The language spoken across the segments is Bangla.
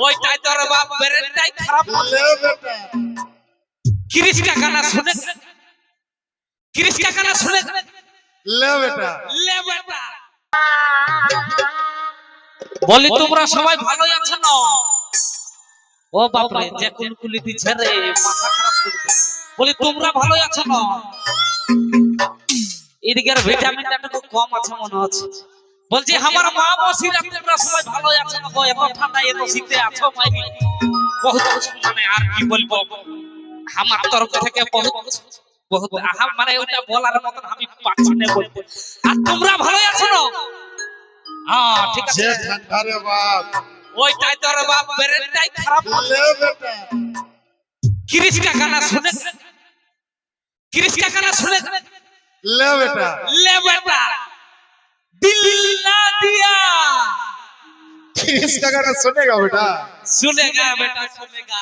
ওইটাই তোর বাপ বেরেটাই খারাপ ले बेटा क्रिश का गाना सुने क्रिश का गाना सुने ले बेटा ले बेटा বলি তোমরা সবাই ভালোই আছো না ও বাপ রে যে কুলকুলি দিছে রে মাথা খারাপ করে দিছে বলি তোমরা ভালোই আছো না এদিকের ভিটামিনটা একটু কম আছে মনে হচ্ছে বলছি আমার মা মসিরা তোমরা সবাই ভালোই আছো না গো এত ঠান্ডা এত শীতে আছো ভাই বহুত মানে আর কি বলবো আমার তরফ থেকে বহুত বহুত মানে ওটা বলার মতন আমি পাচ্ছি না বলতে আর তোমরা ভালোই আছো না হ্যাঁ ঠিক আছে जे ठंडा रे बाप ওইটাই তোর বাপ বেরেটাই খারাপ ले बेटा क्रिश का गाना सुने क्रिश का गाना सुने ले बेटा दिल ना दिया इसका गाना सुनेगा बेटा सुनेगा बेटा सुनेगा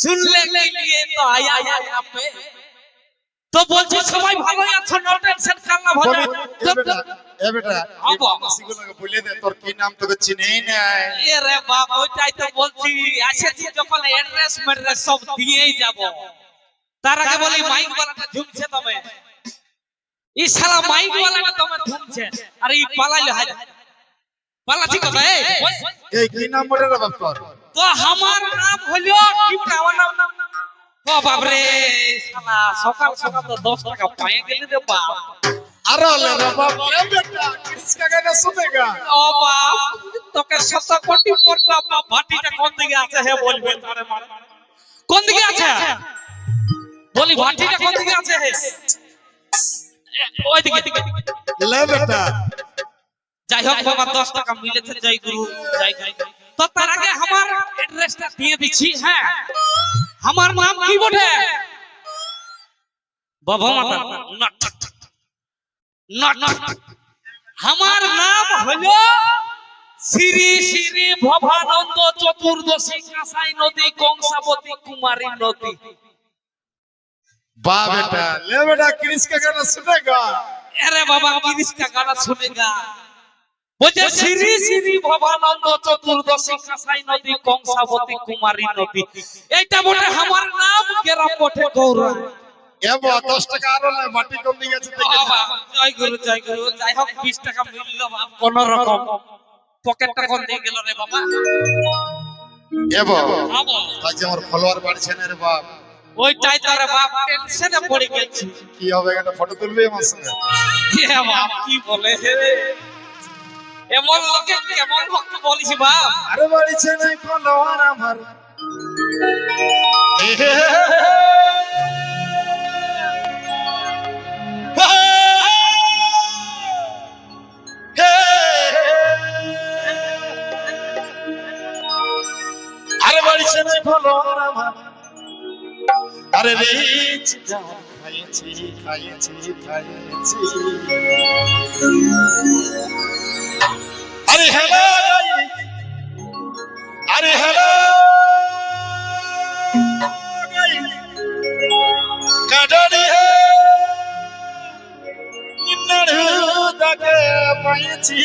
सुनने के लिए तो आया यहाँ पे तो बोलছি সবাই ভালোই আছো নো টেনশন করনা ভালো ए बेटा अब সিগুলোকে বলে দে তোর কি নাম তোকে চিনেই নাই এ রে বাবা ওইটাই তো বলছি আসেছি যখন অ্যাড্রেস মেড্রেস সব দিয়েই যাব তার আগে বলি মাইক वालाটা ঝুমছে তুমি এই শালা মাইক वालाটা তুমি ঝুমছে আর এই পালাইলো হাই পালা ঠিক আছে এই কি নাম বলে রে বাপ তোর তো আমার নাম হলো কি বলে আমার নাম ও বাপ রে শালা সকাল সকাল তো 10 টাকা পায়ে গেলি রে বাপ अरे ले रे बाप ले बेटा किसका गाना सुनेगा ও বাপ তোকে 7 কোটি পড়লাম বাপ ভাটিটা কোন দিকে আছে হে বলবে তারে মার কোন দিকে আছে বলি ভাটিটা কোন দিকে আছে হে ওই দিকে ले बेटा যাই হোক বাবা 10 টাকা মিলেছে জয় গুরু জয় জয় তো তার আগে আমার অ্যাড্রেসটা দিয়ে দিচ্ছি হ্যাঁ আমার নাম কি বটে বাবা মাতা নট আমার নাম হলো শ্রী শ্রী ভবানন্দ চতুর্দশী কাঁসাই নদী কংসাবতী কুমারী নদী वाह बेटा ले बेटा किसका गाना सुनेगा अरे बाबा किरिश का गाना सुनेगा বলছে শ্রী শ্রী ভবানন্দ চতুর্দশী কাঁসাই নদী কংসাবতী কুমারী নদী এইটা বটে আমার নাম গ্রাম বটে গৌরা এ বা 10 টাকা আরো না মাটি কম দিয়ে গেছে দেখে বাবা জয় গুরু যাই হোক 20 টাকা মিললো বাপ কোন রকম পকেটটা কোন দিয়ে গেল রে বাবা এ বা বাবা আজ আমার ফলোয়ার বাড়ছে না রে বাপ ওইটাই তোর বাপ টেনশনে পড়ে গেছে কি হবে একটা ফটো তুলবে আমার সঙ্গে এ বাপ কি বলে এমন লোকে কেমন ভক্ত বলিস বাপ আরে বাড়ছে না ফলোয়ার আমার আরে বাড়ছে না ফলোয়ার আমার আরে রিচ খাইছি আরে হ্যালো আরে হ্যালো কাডারি হে নিন্নাড়ু দাগে পাইছি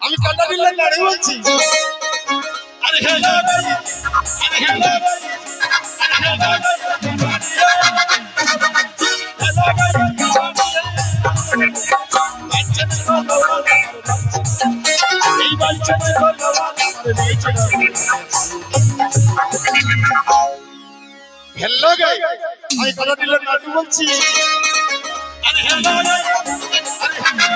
আমি কাটা দিলে দাঁড়িয়ে বলছি আরে হ্যালো আরে হ্যালো হ্যালো গাই আমি কাটা দিলে দাঁড়িয়ে বলছি আরে হ্যালো আরে হ্যালো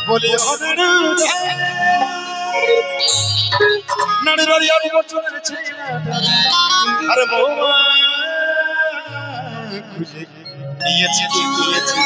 বলি হনরু নাড়ি আর বছরের ছেলেটা আরে বৌমা খুঁজে নিয়েছি নিয়েছি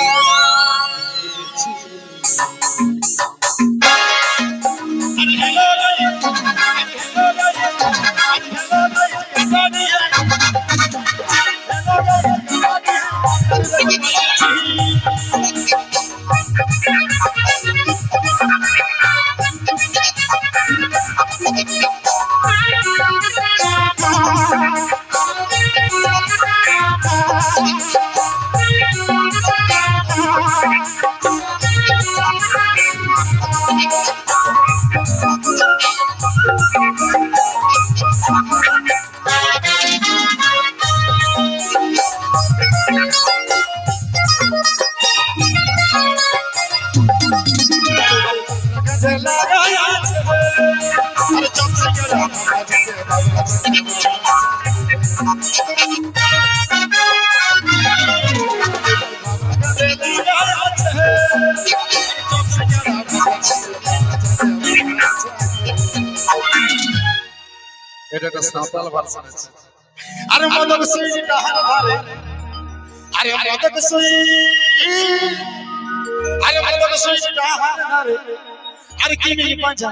এটা একটা সাঁওতাল ভার্সন আছে আরে মদক সুই ডাহার ধারে আরে মদক সুই আরে মদক সুই ডাহার ধারে আরে কি নি পাঁচা